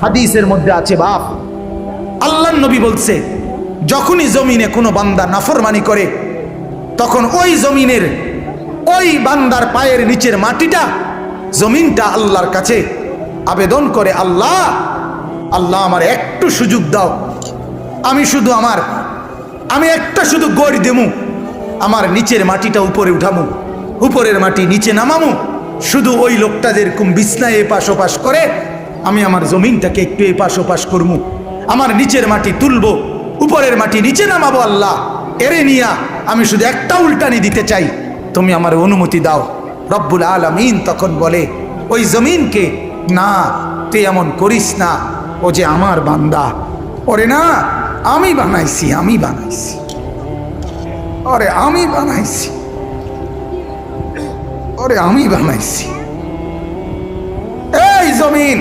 হাদিসের মধ্যে আছে বাপ, আল্লাহর নবী বলছে যখনই জমিনে কোনো বান্দা নাফরমানি করে তখন ওই জমিনের ওই বান্দার পায়ের নিচের মাটিটা জমিনটা আল্লাহর কাছে আবেদন করে, আল্লাহ আল্লাহ আমার একটু সুযোগ দাও, আমি একটা শুধু গড় দেমু, আমার নিচের মাটিটা উপরে উঠামু, উপরের মাটি নিচে নামামু, শুধু ওই লোকটা যেরকম বিছনায় এপাশ ওপাশ করে আমি আমার জমিনটাকে একটু এপাশ ওপাশ করমু, আমার নিচের মাটি তুলবো, উপরের মাটি নিচে নামাবো, আল্লাহ এরে নিয়া আমি শুধু একটা উল্টানি দিতে চাই, তুমি আমার অনুমতি দাও। রব্বুল আলামিন তখন বলে ওই জমিনকে, না তুই এমন করিস না, ও যে আমার বান্দা, ওরে না আমি বানাইছি, ওরে আমি বানাইছি। এই জমিন